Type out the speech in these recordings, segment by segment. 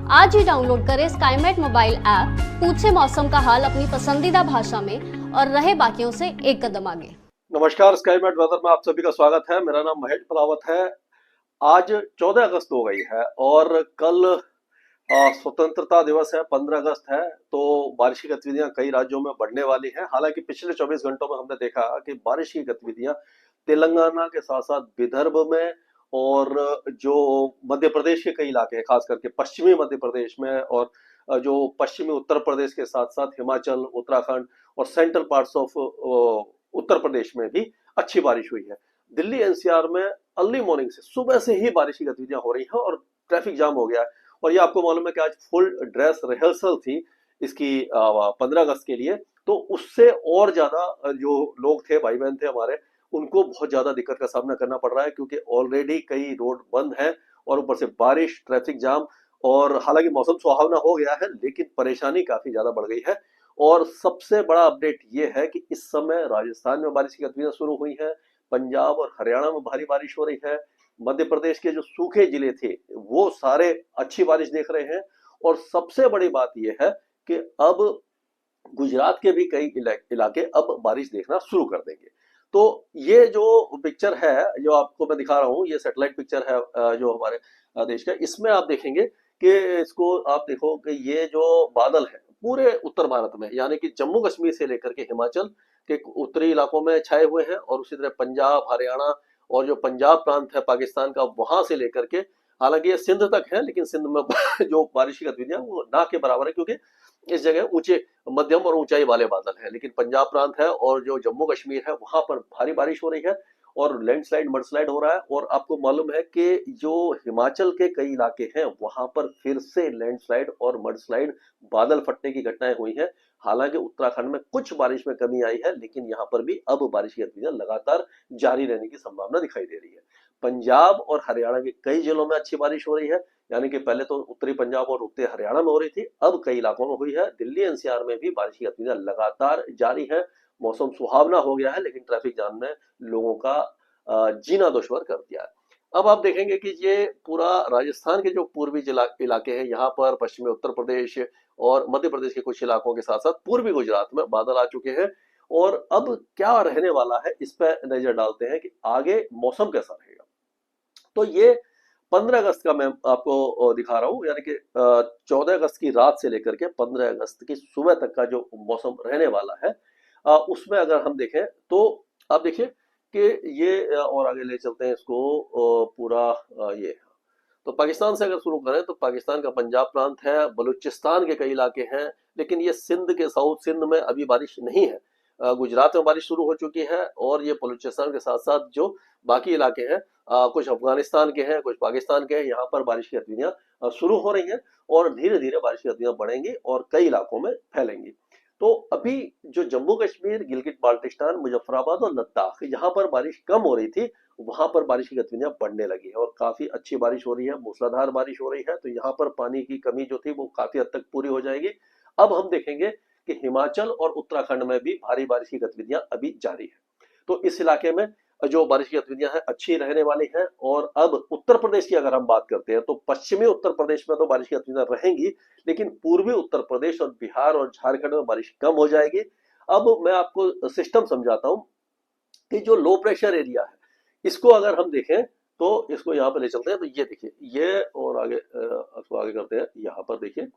आज ही डाउनलोड करें Skymet mobile app, पूछे मौसम का हाल अपनी पसंदीदा भाषा में और रहे बाकियों से एक कदम आगे। नमस्कार, स्काईमेट वेदर में आप सभी का स्वागत है। मेरा नाम महेश पलावत है। आज 14 अगस्त हो गई है और कल स्वतंत्रता दिवस है, 15 अगस्त है। तो बारिश की गतिविधियां कई राज्यों में बढ़ने वाली हैं। हालांकि पिछले 24 घंटों में हमने देखा कि बारिश की गतिविधियां तेलंगाना के साथ साथ विदर्भ में और जो मध्य प्रदेश के कई इलाके हैं, खास करके पश्चिमी मध्य प्रदेश में और जो पश्चिमी उत्तर प्रदेश के साथ साथ हिमाचल, उत्तराखंड और central parts of Uttar Pradesh में भी अच्छी बारिश हुई है। दिल्ली एनसीआर में अर्ली मॉर्निंग से, सुबह से ही बारिश की गतिविधियां हो रही हैं और ट्रैफिक जाम हो गया है। और ये आपको मालूम है कि आज फुल ड्रेस रिहर्सल थी इसकी 15 अगस्त के लिए। तो उससे और ज्यादा जो लोग थे, भाई बहन थे हमारे, उनको बहुत ज्यादा दिक्कत का सामना करना पड़ रहा है, क्योंकि ऑलरेडी कई रोड बंद हैं और ऊपर से बारिश, ट्रैफिक जाम। और हालांकि मौसम सुहावना हो गया है, लेकिन परेशानी काफी ज्यादा बढ़ गई है। और सबसे बड़ा अपडेट ये है कि इस समय राजस्थान में बारिश की गतिविधियां शुरू हुई हैं, पंजाब और हरियाणा में भारी बारिश हो रही है, मध्य प्रदेश के जो सूखे जिले थे वो सारे अच्छी बारिश देख रहे हैं। और सबसे बड़ी बात यह है कि अब गुजरात के भी कई इलाके अब बारिश देखना शुरू कर देंगे। तो ये जो पिक्चर है जो आपको मैं दिखा रहा हूँ, ये सैटेलाइट पिक्चर है जो हमारे देश का। इसमें आप देखेंगे कि इसको आप देखो कि ये जो बादल है पूरे उत्तर भारत में, यानी कि जम्मू कश्मीर से लेकर के हिमाचल के उत्तरी इलाकों में छाए हुए हैं, और उसी तरह पंजाब, हरियाणा और जो पंजाब प्रांत है पाकिस्तान का, वहां से लेकर के, हालांकि ये सिंध तक है, लेकिन सिंध में जो बारिश की गतिविधियां वो ना के बराबर है, क्योंकि इस जगह ऊंचे, मध्यम और ऊंचाई वाले बादल हैं। लेकिन पंजाब प्रांत है और जो जम्मू कश्मीर है वहां पर भारी बारिश हो रही है और लैंडस्लाइड, मडस्लाइड हो रहा है। और आपको मालूम है कि जो हिमाचल के कई इलाके हैं वहां पर फिर से लैंडस्लाइड और मडस्लाइड, बादल फटने की घटनाएं हुई हैं। हालांकि उत्तराखंड में कुछ बारिश में कमी आई है, लेकिन यहाँ पर भी अब बारिश की गतिविधियां लगातार जारी रहने की संभावना दिखाई दे रही है। पंजाब और हरियाणा के कई जिलों में अच्छी बारिश हो रही है, यानी कि पहले तो उत्तरी पंजाब और उत्तरी हरियाणा में हो रही थी, अब कई इलाकों में हुई है। दिल्ली एनसीआर में भी बारिश की गतिविधियां लगातार जारी है। मौसम सुहावना हो गया है, लेकिन ट्रैफिक जाम ने लोगों का जीना दुश्वार कर दिया है। अब आप देखेंगे कि ये पूरा राजस्थान के जो पूर्वी इलाके हैं, यहाँ पर पश्चिमी उत्तर प्रदेश और मध्य प्रदेश के कुछ इलाकों के साथ साथ पूर्वी गुजरात में बादल आ चुके हैं। और अब क्या रहने वाला है इस पर नजर डालते हैं कि आगे मौसम कैसा रहेगा। तो ये 15 अगस्त का मैं आपको दिखा रहा हूं, यानी कि 14 अगस्त की रात से लेकर के 15 अगस्त की सुबह तक का जो मौसम रहने वाला है, उसमें अगर हम देखें तो आप देखिए कि ये और आगे ले चलते हैं इसको, पूरा ये, तो पाकिस्तान से अगर शुरू करें तो पाकिस्तान का पंजाब प्रांत है, बलूचिस्तान के कई इलाके हैं, लेकिन ये सिंध के, साउथ सिंध में अभी बारिश नहीं है। गुजरात में बारिश शुरू हो चुकी है और ये बलूचिस्तान के साथ साथ जो बाकी इलाके हैं, कुछ अफगानिस्तान के हैं, कुछ पाकिस्तान के हैं, यहाँ पर बारिश की गतिविधियां शुरू हो रही हैं और धीरे धीरे बारिश की गतिविधियां बढ़ेंगी और कई इलाकों में फैलेंगी। तो अभी जो जम्मू कश्मीर, गिलगित बाल्टिस्तान, मुजफ्फराबाद और लद्दाख, यहाँ पर बारिश कम हो रही थी, वहां पर बारिश की गतिविधियां बढ़ने लगी है और काफी अच्छी बारिश हो रही है, मूसलाधार बारिश हो रही है। तो यहाँ पर पानी की कमी जो थी वो काफी हद तक पूरी हो जाएगी। अब हम देखेंगे कि हिमाचल और उत्तराखंड में भी भारी बारिश की गतिविधियां अभी जारी है। तो इस इलाके में जो बारिश की गतिविधियां हैं अच्छी रहने वाली हैं। और अब उत्तर प्रदेश की अगर हम बात करते हैं तो पश्चिमी उत्तर प्रदेश में तो बारिश की गतिविधियां रहेंगी, लेकिन पूर्वी उत्तर प्रदेश और बिहार और झारखंड में बारिश कम हो जाएगी। अब मैं आपको सिस्टम समझाता हूं कि जो लो प्रेशर एरिया है, इसको अगर हम देखें तो इसको यहाँ पे ले चलते हैं। तो ये देखिए, ये और आगे इसको आगे करते हैं, यहाँ पर देखिए।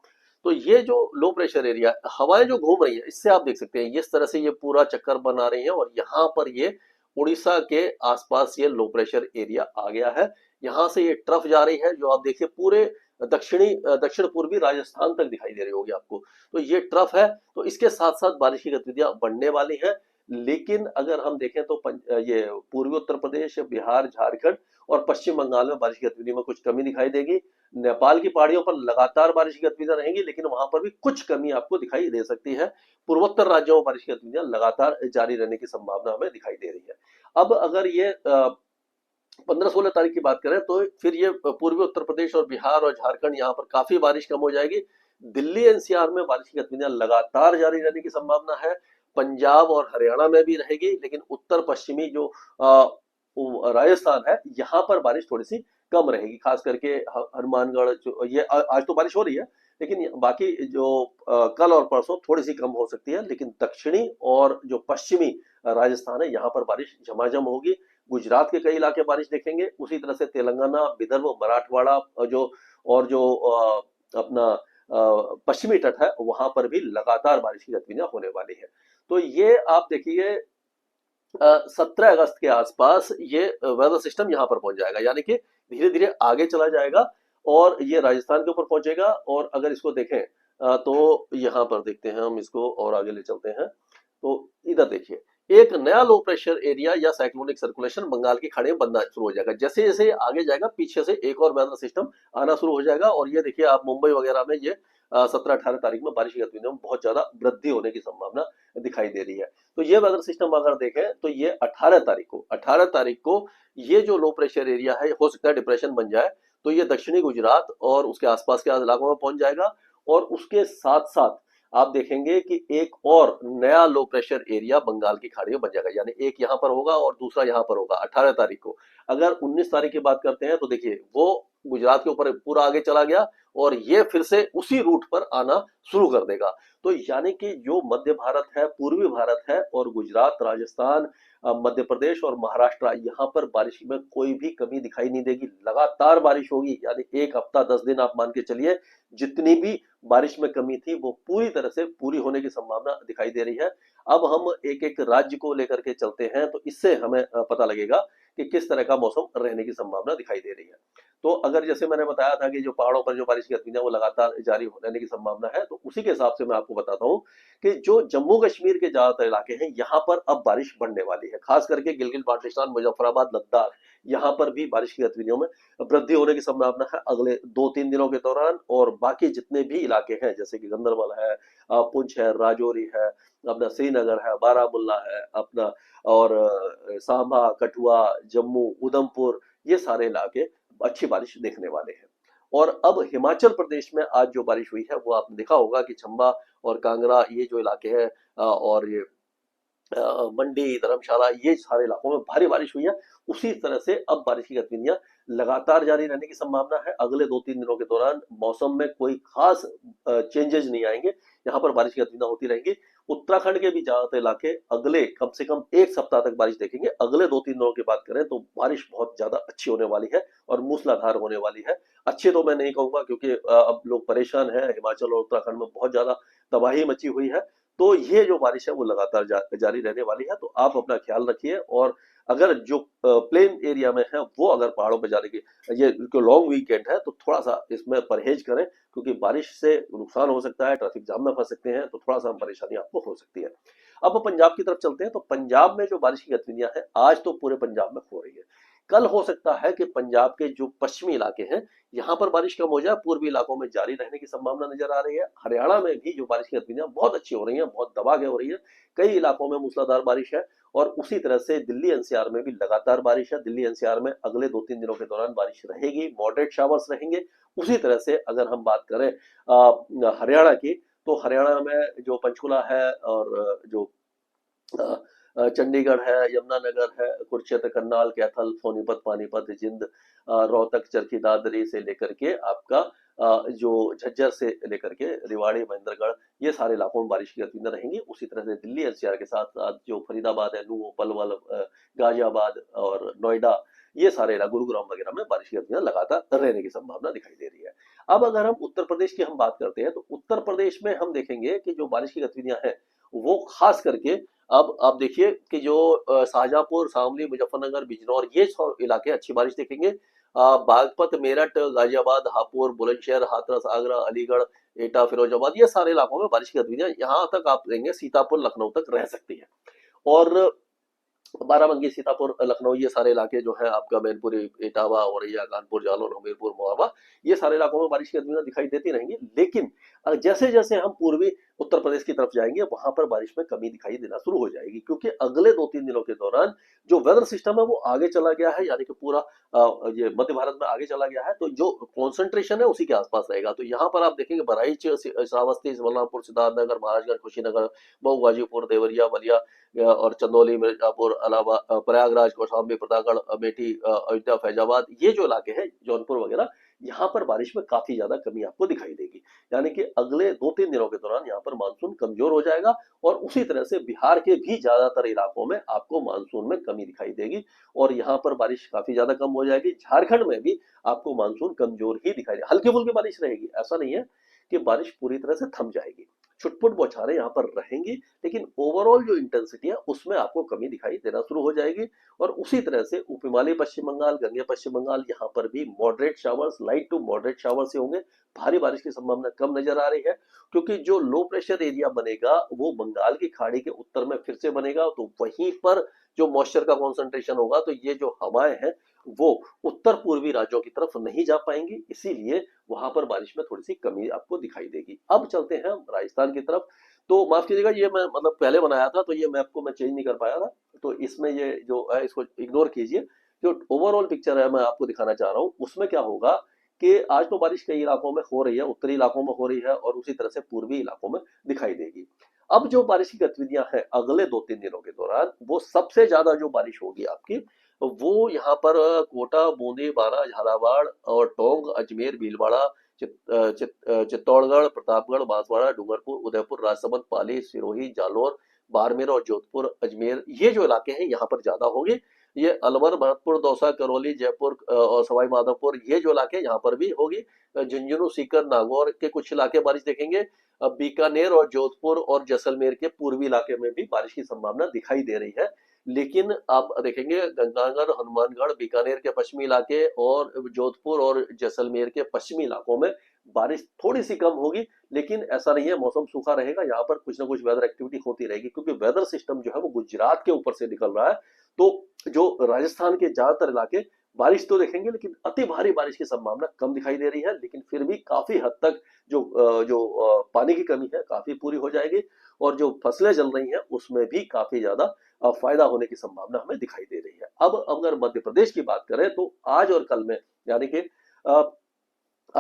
तो ये जो लो प्रेशर एरिया, हवाएं जो घूम रही है, इससे आप देख सकते हैं इस तरह से ये पूरा चक्कर बना रही है और यहाँ पर ये उड़ीसा के आसपास ये लो प्रेशर एरिया आ गया है। यहाँ से ये ट्रफ जा रही है, जो आप देखिए पूरे दक्षिण पूर्वी राजस्थान तक दिखाई दे रही होगी आपको। तो ये ट्रफ है, तो इसके साथ साथ बारिश की गतिविधियां बढ़ने वाली है। लेकिन अगर हम देखें तो ये पूर्वी उत्तर प्रदेश, बिहार, झारखंड और पश्चिम बंगाल में बारिश की गतिविधि में कुछ कमी दिखाई देगी। नेपाल की पहाड़ियों पर लगातार बारिश की गतिविधियां रहेंगी, लेकिन वहां पर भी कुछ कमी आपको दिखाई दे सकती है। पूर्वोत्तर राज्यों में बारिश की गतिविधियां लगातार जारी रहने की संभावना हमें दिखाई दे रही है। अब अगर ये 15-16 तारीख की बात करें तो फिर ये पूर्वी उत्तर प्रदेश और बिहार और झारखंड, यहाँ पर काफी बारिश कम हो जाएगी। दिल्ली एनसीआर में बारिश की गतिविधियां लगातार जारी रहने की संभावना है। पंजाब और हरियाणा में भी रहेगी, लेकिन उत्तर पश्चिमी जो राजस्थान है, यहाँ पर बारिश थोड़ी सी कम रहेगी, खास करके हनुमानगढ़ जो ये आज तो बारिश हो रही है, लेकिन बाकी जो कल और परसों थोड़ी सी कम हो सकती है। लेकिन दक्षिणी और जो पश्चिमी राजस्थान है, यहाँ पर बारिश झमाझम होगी। गुजरात के कई इलाके बारिश देखेंगे, उसी तरह से तेलंगाना, विदर्भ, मराठवाड़ा जो अपना पश्चिमी तट है, वहां पर भी लगातार बारिश की गतिविधियां होने वाली है। तो ये आप देखिए 17 अगस्त के आसपास ये वेदर सिस्टम यहाँ पर पहुंच जाएगा, यानी कि धीरे धीरे आगे चला जाएगा और ये राजस्थान के ऊपर पहुंचेगा। और अगर इसको देखें तो यहाँ पर देखते हैं हम इसको और आगे ले चलते हैं। तो इधर देखिए, एक नया लो प्रेशर एरिया या साइक्लोनिक सर्कुलेशन बंगाल की खाड़ी में बनना शुरू हो जाएगा। जैसे जैसे आगे जाएगा, पीछे से एक और वेदर सिस्टम आना शुरू हो जाएगा। और ये देखिए, आप मुंबई वगैरह में ये 17-18 तारीख में बारिश की गतिविधियों में बहुत ज्यादा वृद्धि होने की संभावना दिखाई दे रही है। तो ये वेदर सिस्टम अगर देखें तो ये 18 तारीख को ये जो लो प्रेशर एरिया है, हो सकता है डिप्रेशन बन जाए। तो ये दक्षिणी गुजरात और उसके आसपास के इलाकों में पहुंच जाएगा। और उसके साथ साथ आप देखेंगे कि एक और नया लो प्रेशर एरिया बंगाल की खाड़ी में बन जाएगा, यानी एक यहाँ पर होगा और दूसरा यहाँ पर होगा 18 तारीख को। अगर 19 तारीख की बात करते हैं तो देखिए, वो गुजरात के ऊपर पूरा आगे चला गया और ये फिर से उसी रूट पर आना शुरू कर देगा। तो यानी कि जो मध्य भारत है, पूर्वी भारत है, और गुजरात, राजस्थान, मध्य प्रदेश और महाराष्ट्र, यहाँ पर बारिश में कोई भी कमी दिखाई नहीं देगी। लगातार बारिश होगी, यानी एक हफ्ता 10 दिन आप मान के चलिए, जितनी भी बारिश में कमी थी वो पूरी तरह से पूरी होने की संभावना दिखाई दे रही है। अब हम एक एक राज्य को लेकर के चलते हैं, तो इससे हमें पता लगेगा कि किस तरह का मौसम रहने की संभावना दिखाई दे रही है। तो अगर जैसे मैंने बताया था कि जो पहाड़ों पर जो बारिश की गतिविधियां वो लगातार जारी रहने की संभावना है, तो उसी के हिसाब से मैं आपको बताता हूँ कि जो जम्मू कश्मीर के ज्यादातर इलाके हैं, यहाँ पर अब बारिश बढ़ने वाली है। खास करके गिलगित बाल्टिस्तान, मुजफ्फराबाद, लद्दाख, यहाँ पर भी बारिश की गतिविधियों में वृद्धि होने की संभावना है अगले 2-3 दिनों के दौरान। और बाकी जितने भी इलाके हैं, जैसे कि गंदरबल है, पुंछ है, राजौरी है, अपना श्रीनगर है, बारामुल्ला है अपना, और सांबा, कठुआ, जम्मू, उधमपुर, ये सारे इलाके अच्छी बारिश देखने वाले हैं। और अब हिमाचल प्रदेश में आज जो बारिश हुई है, वो आपने देखा होगा कि चंबा और कांगड़ा, ये जो इलाके हैं, और ये मंडी, धर्मशाला, ये सारे इलाकों में भारी बारिश हुई है। उसी तरह से अब बारिश की गतिविधियां लगातार जारी रहने की संभावना है। अगले 2-3 दिनों के दौरान मौसम में कोई खास चेंजेस नहीं आएंगे, यहाँ पर बारिश की गतिविधियां होती रहेंगी। उत्तराखंड के भी ज्यादातर इलाके अगले कम से कम एक सप्ताह तक बारिश देखेंगे। अगले 2-3 दिनों की बात करें तो बारिश बहुत ज्यादा अच्छी होने वाली है और मूसलाधार होने वाली है। अच्छी तो मैं नहीं कहूंगा, क्योंकि अब लोग परेशान हैं। हिमाचल और उत्तराखंड में बहुत ज्यादा तबाही मची हुई है। तो ये जो बारिश है वो लगातार जारी रहने वाली है। तो आप अपना ख्याल रखिए। और अगर जो प्लेन एरिया में है, वो अगर पहाड़ों पर जाने की, ये लॉन्ग वीकेंड है, तो थोड़ा सा इसमें परहेज करें, क्योंकि बारिश से नुकसान हो सकता है, ट्रैफिक जाम में फंस सकते हैं, तो थोड़ा सा परेशानी आपको हो सकती है। अब पंजाब की तरफ चलते हैं। तो पंजाब में जो बारिश की गतिविधियां हैं, आज तो पूरे पंजाब में हो रही है। कल हो सकता है कि पंजाब के जो पश्चिमी इलाके हैं, यहाँ पर बारिश कम हो जाए, पूर्वी इलाकों में जारी रहने की संभावना नजर आ रही है। हरियाणा में भी जो बारिश की गतिविधियां बहुत अच्छी हो रही हैं, बहुत दबा के हो रही है। कई इलाकों में मूसलाधार बारिश है। और उसी तरह से दिल्ली एनसीआर में भी लगातार बारिश है। दिल्ली एनसीआर में अगले 2-3 दिनों के दौरान बारिश रहेगी, मॉडरेट शावर्स रहेंगे। उसी तरह से अगर हम बात करें हरियाणा की, तो हरियाणा में जो पंचकुला है, और जो चंडीगढ़ है, यमुनानगर है, कुरुक्षेत्र, करनाल, कैथल, सोनीपत, पानीपत, जिंद, रोहतक, चरखी दादरी से लेकर के आपका जो झज्जर से लेकर के रेवाड़ी, महेंद्रगढ़, ये सारे इलाकों में बारिश की गतिविधियां रहेंगी। उसी तरह से दिल्ली एनसीआर के साथ साथ जो फरीदाबाद है, नूंह, पलवल, गाजियाबाद और नोएडा, ये सारे इलाके, गुरुग्राम वगैरह में बारिश की गतिविधियां लगातार रहने की संभावना दिखाई दे रही है। अब अगर हम उत्तर प्रदेश की हम बात करते हैं, तो उत्तर प्रदेश में हम देखेंगे कि जो बारिश की गतिविधियां हैं, वो खास करके अब आप देखिए कि जो शाहजहांपुर, शामली, मुजफ्फरनगर, बिजनौर, ये सब इलाके अच्छी बारिश देखेंगे। बागपत, मेरठ, गाजियाबाद, हापुड़, बुलंदशहर, हाथरस, आगरा, अलीगढ़, एटा, फिरोजाबाद, ये सारे इलाकों में बारिश की गतिविधियां यहाँ तक आप देंगे, सीतापुर, लखनऊ तक रह सकती है। और बाराबंकी, सीतापुर, लखनऊ, ये सारे इलाके जो है आपका मैनपुरी, इटावा, औरैया, कानपुर, जालौन, हमीरपुर, मोहाबा, ये सारे इलाकों में बारिश की गतिविधियां दिखाई देती रहेंगी। लेकिन जैसे जैसे हम पूर्वी उत्तर प्रदेश की तरफ जाएंगे वहां पर बारिश में कमी दिखाई देना शुरू हो जाएगी, क्योंकि अगले 2-3 दिनों के दौरान जो वेदर सिस्टम है वो आगे चला गया है, यानी कि पूरा ये मध्य भारत में आगे चला गया है, तो जो कॉन्सेंट्रेशन है उसी के आसपास रहेगा। तो यहाँ पर आप देखेंगे बहराइच, श्रावस्ती, बलरामपुर, सिद्धार्थनगर, महाराजगंज, कुशीनगर, मऊ, गाजीपुर, देवरिया, बलिया और चंदौली, मिर्जापुर, प्रयागराज, कौशाम्बी, प्रतापगढ़, अमेठी, अयोध्या, फैजाबाद, ये जो इलाके हैं, जौनपुर वगैरह, यहाँ पर बारिश में काफी ज्यादा कमी आपको दिखाई देगी। यानी कि अगले 2-3 दिनों के दौरान यहाँ पर मानसून कमजोर हो जाएगा और उसी तरह से बिहार के भी ज्यादातर इलाकों में आपको मानसून में कमी दिखाई देगी और यहाँ पर बारिश काफी ज्यादा कम हो जाएगी। झारखंड में भी आपको मानसून कमजोर ही दिखाई दे, हल्की फुल्की बारिश रहेगी, ऐसा नहीं है कि बारिश पूरी तरह से थम जाएगी। छुटपुट बौछारें यहाँ पर रहेंगी, लेकिन ओवरऑल जो इंटेंसिटी है उसमें आपको कमी दिखाई देना शुरू हो जाएगी। और उसी तरह से उप हिमालय पश्चिम बंगाल, गंगे पश्चिम बंगाल, यहाँ पर भी moderate showers, light to moderate showers से होंगे। भारी बारिश की संभावना कम नजर आ रही है, क्योंकि जो लो प्रेशर एरिया बनेगा वो बंगाल की खाड़ी के उत्तर में फिर से बनेगा, तो वहीं पर जो मॉइस्चर का कॉन्सेंट्रेशन होगा, तो ये जो हवाएं हैं वो उत्तर पूर्वी राज्यों की तरफ नहीं जा पाएंगी, इसीलिए वहां पर बारिश में थोड़ी सी कमी आपको दिखाई देगी। अब चलते हैं राजस्थान की तरफ। तो माफ कीजिएगा, ये मैं मतलब पहले बनाया था तो ये मैप को मैं चेंज नहीं कर पाया था, तो इसमें ये जो है इसको इग्नोर कीजिए। जो ओवरऑल पिक्चर है मैं आपको दिखाना चाह रहा हूँ, उसमें क्या होगा कि आज तो बारिश कई इलाकों में हो रही है, उत्तरी इलाकों में हो रही है और उसी तरह से पूर्वी इलाकों में दिखाई देगी। अब जो बारिश की गतिविधियां हैं अगले 2-3 दिनों के दौरान, वो सबसे ज्यादा जो बारिश होगी आपकी, वो यहाँ पर कोटा, बूंदी, बारां, झालावाड़ और टोंक, अजमेर, भीलवाड़ा, चित्तौड़गढ़, प्रतापगढ़, बांसवाड़ा, डूंगरपुर, उदयपुर, राजसमंद, पाली, सिरोही, जालौर, बाड़मेर और जोधपुर, अजमेर, ये जो इलाके हैं यहाँ पर ज्यादा होंगे। ये अलवर, भरतपुर, दौसा, करौली, जयपुर और सवाई माधोपुर, ये जो इलाके यहाँ पर भी होगी। झुंझुनू, सीकर, नागौर के कुछ इलाके बारिश देखेंगे। बीकानेर और जोधपुर और जैसलमेर के पूर्वी इलाके में भी बारिश की संभावना दिखाई दे रही है। लेकिन आप देखेंगे गंगानगर, हनुमानगढ़, बीकानेर के पश्चिमी इलाके और जोधपुर और जैसलमेर के पश्चिमी इलाकों में बारिश थोड़ी सी कम होगी, लेकिन ऐसा नहीं है, मौसम सूखा रहेगा, यहाँ पर कुछ ना कुछ वेदर एक्टिविटी होती रहेगी, क्योंकि वेदर सिस्टम जो है वो गुजरात के ऊपर से निकल रहा है। तो जो राजस्थान के ज्यादातर इलाके बारिश तो देखेंगे, लेकिन अति भारी बारिश की संभावना कम दिखाई दे रही है, लेकिन फिर भी काफी हद तक जो पानी की कमी है काफी पूरी हो जाएगी और जो फसलें जल रही हैं उसमें भी काफी ज्यादा फायदा होने की संभावना हमें दिखाई दे रही है। अब अगर मध्य प्रदेश की बात करें तो आज और कल में, यानी कि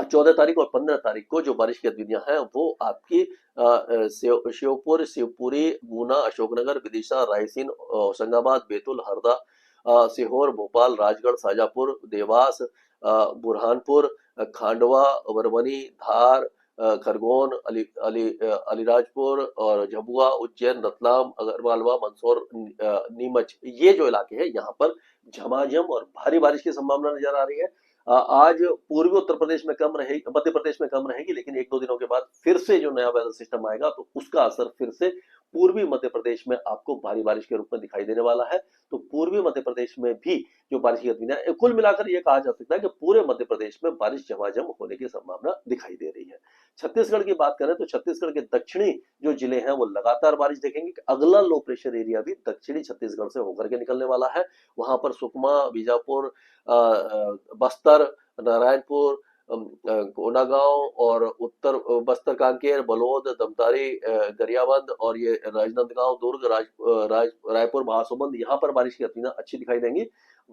14 तारीख और 15 तारीख को जो बारिश की गतिविधियां हैं वो आपकी श्योपुर, शिवपुरी, गुना, अशोकनगर, विदिशा, रायसेन, होशंगाबाद, बैतूल, हरदा, सीहोर, भोपाल, राजगढ़, शाजापुर, देवास, बुरहानपुर, खांडवा, बरवनी, धार, खरगोन, अलीराजपुर और झाबुआ, उज्जैन, रतलाम, अगरमालवा, मंदसौर, नीमच, ये जो इलाके हैं यहाँ पर झमाझम और भारी बारिश की संभावना नजर आ रही है। आज पूर्वी उत्तर प्रदेश में कम रहेगी, मध्य प्रदेश में कम रहेगी, लेकिन 1-2 दिनों के बाद फिर से जो नया वेदर सिस्टम आएगा तो उसका असर फिर से पूर्वी मध्य प्रदेश में आपको भारी बारिश के रूप में दिखाई देने वाला है। तो पूर्वी मध्य प्रदेश में भी जो बारिश की गतिविधियां, कुल मिलाकर यह कहा जा सकता है कि पूरे मध्य प्रदेश में बारिश झमाझम होने की संभावना दिखाई दे रही है। छत्तीसगढ़ की बात करें तो छत्तीसगढ़ के दक्षिणी जो जिले हैं वो लगातार बारिश देखेंगे। अगला लो प्रेशर एरिया भी दक्षिणी छत्तीसगढ़ से होकर के निकलने वाला है। वहां पर सुकमा, बीजापुर, बस्तर, नारायणपुर, कोंडागांव और उत्तर बस्तर, कांकेर, बलौद, दमतारी, गरियाबंद और ये राजनांदगांव, दुर्ग, रायपुर, महासमुंद, यहाँ पर बारिश की गतिविधियां अच्छी दिखाई देंगी।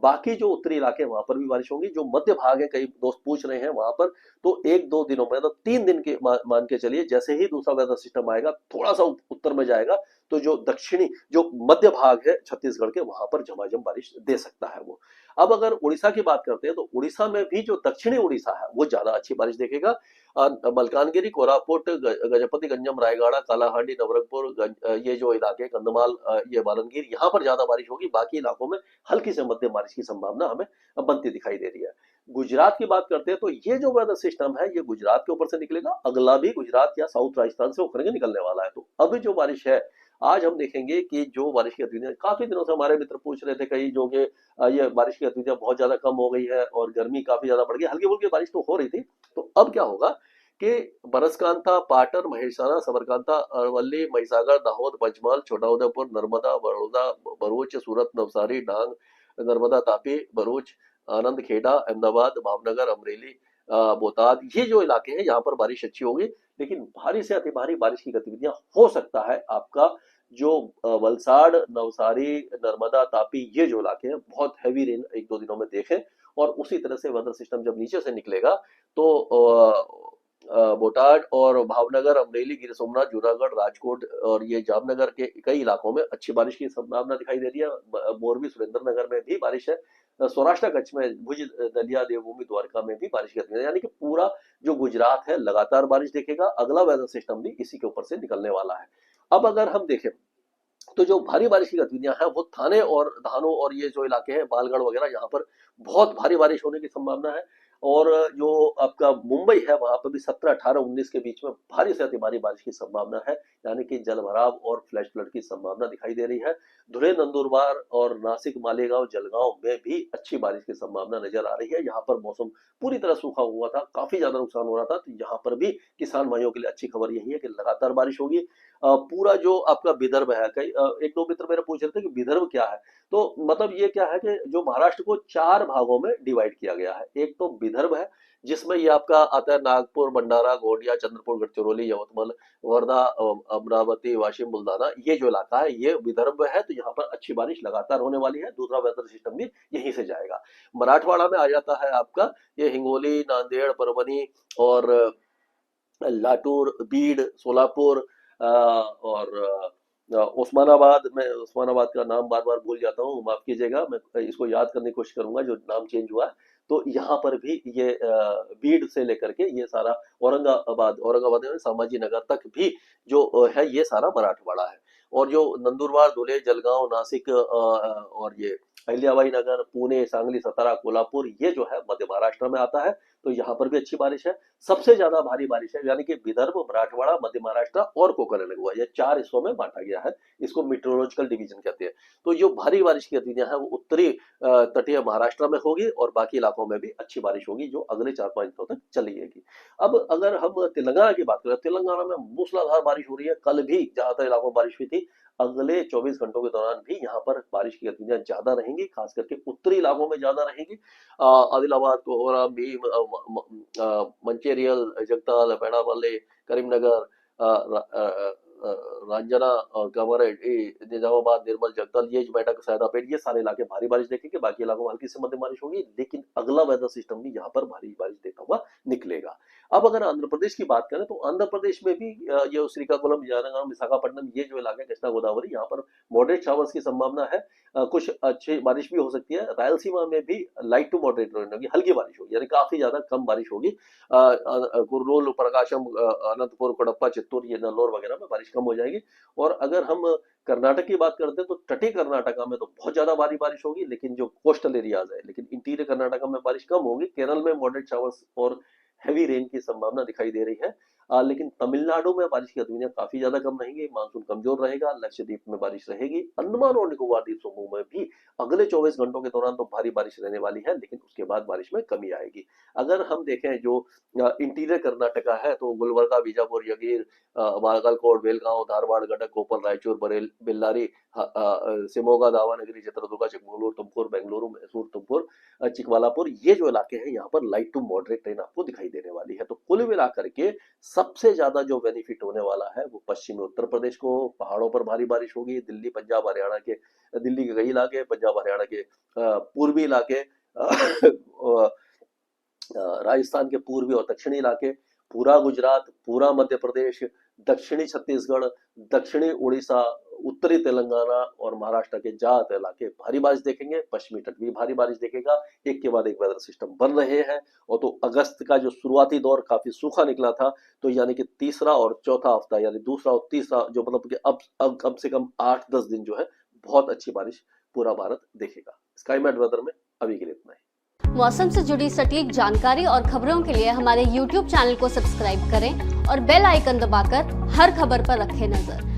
बाकी जो उत्तरी इलाके वहां पर भी बारिश होगी। जो मध्य भाग है, कई दोस्त पूछ रहे हैं वहां पर, तो 1-2 दिनों में, तो 3 दिन के मान के चलिए, जैसे ही दूसरा वेदर सिस्टम आएगा थोड़ा सा उत्तर में जाएगा तो जो दक्षिणी जो मध्य भाग है छत्तीसगढ़ के, वहां पर झमाझम बारिश दे सकता है वो। अब अगर उड़ीसा की बात करते हैं तो उड़ीसा में भी जो दक्षिणी उड़ीसा है वो ज्यादा अच्छी बारिश देखेगा। मलकानगिरी, कोरापुट, गजपति, गंजम, रायगढ़, कालाहांडी, नवरंगपुर, ये जो इलाके, कंधमाल, ये बालनगीर, यहाँ पर ज्यादा बारिश होगी। बाकी इलाकों में हल्की से मध्यम बारिश की संभावना हमें बनती दिखाई दे रही है। गुजरात की बात करते हैं तो ये जो वेदर सिस्टम है ये गुजरात के ऊपर से निकलेगा, अगला भी गुजरात या साउथ राजस्थान से होकर के निकलने वाला है। तो अब जो बारिश है आज हम देखेंगे कि जो बारिश की गतिविधियां, काफी दिनों से हमारे मित्र पूछ रहे थे कई जो कि ये बारिश की गतिविधियां बहुत ज्यादा कम हो गई है और गर्मी काफी ज्यादा बढ़ गई। हल्की फुल्की बारिश तो हो रही थी, तो अब क्या होगा कि बनसकांता, पाटन, महेसाना, सबरकांता, अरवली, महिसागर, दाहोद, पंचमहल, छोटा उदयपुर, नर्मदा, बड़ौदा, भरूच, सूरत, नवसारी, डांग, नर्मदा, तापी, भरूच, आनंद, खेड़ा, अहमदाबाद, भावनगर, अमरेली, बोटाद, ये जो इलाके हैं यहाँ पर बारिश अच्छी होगी, लेकिन भारी से अति भारी बारिश की गतिविधियां हो सकता है आपका जो वलसाड़, नवसारी, नर्मदा, तापी, ये जो इलाके हैं बहुत हैवी रेन एक दो दिनों में देखें। और उसी तरह से वेदर सिस्टम जब नीचे से निकलेगा तो बोटाड और भावनगर, अमरेली, गिर सोमनाथ, जूनागढ़, राजकोट और ये जामनगर के कई इलाकों में अच्छी बारिश की संभावना दिखाई दे रही है। मोरबी, सुरेंद्रनगर में भी बारिश है। सौराष्ट्र कच्छ में भुज, दलिया, देवभूमि, द्वारका में भी बारिश की गतिविधियां, यानी कि पूरा जो गुजरात है लगातार बारिश देखेगा। अगला वेदर सिस्टम भी इसी के ऊपर से निकलने वाला है। अब अगर हम देखें तो जो भारी बारिश की गतिविधियां हैं वो थाने और धानों और ये जो इलाके हैं बालगढ़ वगैरह, यहाँ पर बहुत भारी बारिश होने की संभावना है। और जो आपका मुंबई है वहां पर भी 17, 18, 19 के बीच में भारी से अति भारी बारिश की संभावना है, यानी कि जलभराव और फ्लैश फ्लड की संभावना दिखाई दे रही है। धुले, नंदुरबार और नासिक, मालेगांव, जलगांव में भी अच्छी बारिश की संभावना नजर आ रही है। यहाँ पर मौसम पूरी तरह सूखा हुआ था, काफी ज्यादा नुकसान हो रहा था, तो यहाँ पर भी किसान भाइयों के लिए अच्छी खबर यही है कि लगातार बारिश होगी। पूरा जो आपका विदर्भ है, कई एक दो मित्र मेरे पूछ रहे थे कि विदर्भ क्या है, तो मतलब ये क्या है कि जो महाराष्ट्र को 4 भागों में डिवाइड किया गया है। एक तो विदर्भ है जिसमें ये आपका आता है नागपुर, भंडारा, गोंदिया, चंद्रपुर, गढ़चिरौली, यवतमाल, वर्धा, अमरावती, वाशिम, बुल्धाना, ये जो इलाका है ये विदर्भ है, तो यहाँ पर अच्छी बारिश लगातार होने वाली है। दूसरा वेदर सिस्टम भी यहीं से जाएगा। मराठवाड़ा में आ जाता है आपका ये हिंगोली, नांदेड़, परभनी और लातूर, बीड, सोलापुर और उस्मानाबाद में, उस्मानाबाद का नाम बार बार भूल जाता हूँ, माफ कीजिएगा, मैं इसको याद करने की कोशिश करूंगा जो नाम चेंज हुआ है। तो यहाँ पर भी ये बीड से लेकर के ये सारा औरंगाबाद में संभाजी नगर तक भी जो है ये सारा मराठवाड़ा है। और जो नंदुरबार, धुले, जलगांव, नासिक और ये अहिल्याबाई नगर, पुणे, सांगली, सतारा, कोल्हापुर, ये जो है मध्य महाराष्ट्र में आता है, तो यहाँ पर भी अच्छी बारिश है। सबसे ज्यादा भारी बारिश है, यानी कि विदर्भ, मराठवाड़ा, मध्य महाराष्ट्र और कोकण हुआ, ये 4 हिस्सों में बांटा गया है। इसको मीटरोलॉजिकल डिवीजन कहते हैं। तो जो भारी बारिश की गतिविधियां हैं वो उत्तरी तटीय महाराष्ट्र में होगी और बाकी इलाकों में भी अच्छी बारिश होगी जो अगले 4-5 दिनों तक चलेगी। अब अगर हम तेलंगाना की बात करें, तेलंगाना में मूसलाधार बारिश हो रही है। कल भी ज्यादातर इलाकों में बारिश हुई थी। अगले 24 घंटों के दौरान भी यहाँ पर बारिश की गतिविधियां ज्यादा रहेंगी, खास करके उत्तरी इलाकों में ज्यादा रहेंगी। आदिलाबाद, कोहरा, भीम, मंचेरियल, जगताल, पेड़ापल्ली, करीमनगर, रंजना, कामारेड्डी, निजामाबाद, निर्मल, जगताल, ये मेडक, सैदापेट, ये सारे इलाके भारी बारिश देखेंगे। बाकी इलाकों में हल्की से मध्यम बारिश होगी, लेकिन अगला वेदर सिस्टम भी यहाँ पर भारी बारिश देता हुआ निकलेगा। अब अगर आंध्र प्रदेश की बात करें तो आंध्र प्रदेश में भी ये श्रीकाकुलम, विजयनगरम, विशाखापट्टनम, ये जो इलाके कृष्णा गोदावरी, यहाँ पर मॉडरेट शावर्स की संभावना है। कुछ अच्छी बारिश भी हो सकती है। रायलसीमा में भी लाइट टू मॉडरेट रेन होगी, हल्की बारिश होगी, यानी काफी ज्यादा कम बारिश होगी। कुर्नूल, प्रकाशम, अनंतपुर, कडप्पा, चित्तूर, ये नल्लोर वगैरह में बारिश कम हो जाएगी। और अगर हम कर्नाटक की बात करते हैं तो तटीय कर्नाटका में तो बहुत ज्यादा भारी बारिश होगी, लेकिन जो कोस्टल एरियाज है, लेकिन इंटीरियर कर्नाटका में बारिश कम होगी। केरल में मॉडरेट शावर्स और हैवी रेन की संभावना दिखाई दे रही है। लेकिन तमिलनाडु में बारिश की गतिविधियां काफी ज्यादा कम रहेंगी, मानसून कमजोर रहेगा। लक्षद्वीप में बारिश रहेगी। अंडमान और निकोबार द्वीप समूह में भी अगले 24 घंटों के दौरान तो भारी बारिश रहने वाली है, लेकिन उसके बाद बारिश में कमी आएगी। अगर हम देखें जो इंटीरियर कर्नाटका है तो गुलबर्गा, बीजापुर, यगीर, बागलकोट, बेलगांव, धारवाड़, गडक, कोपल, रायचूर, बेल्लारी, शिमोगा, दावणगेरे, चित्रदुर्गा, चिकमगलूर, तुमकुर, बेंगलुरु, मैसूर, तुमकुर, चिकवालापुर, ये जो इलाके हैं यहाँ पर लाइट टू मॉडरेट रेन आपको दिखाई देने वाली है। तो कुल मिलाकर के सबसे ज्यादा जो बेनिफिट होने वाला है वो पश्चिमी उत्तर प्रदेश को, पहाड़ों पर भारी बारिश होगी। दिल्ली, पंजाब, हरियाणा के, दिल्ली के कई इलाके, पंजाब, हरियाणा के पूर्वी इलाके, राजस्थान के पूर्वी और दक्षिणी इलाके, पूरा गुजरात, पूरा मध्य प्रदेश, दक्षिणी छत्तीसगढ़, दक्षिणी उड़ीसा, उत्तरी तेलंगाना और महाराष्ट्र के ज्यादातर इलाके भारी बारिश देखेंगे। पश्चिमी तट भी भारी बारिश देखेगा। एक के बाद एक वेदर सिस्टम बन रहे हैं। और तो अगस्त का जो शुरुआती दौर काफी सूखा निकला था, तो यानी कि तीसरा और चौथा हफ्ता, यानी दूसरा और तीसरा, जो मतलब कि अब कम से कम 8-10 दिन जो है बहुत अच्छी बारिश पूरा भारत देखेगा। स्काईमेट वेदर में अभी के लिए इतना ही। मौसम से जुड़ी सटीक जानकारी और खबरों के लिए हमारे YouTube चैनल को सब्सक्राइब करें और बेल आइकन दबाकर हर खबर पर रखें नजर।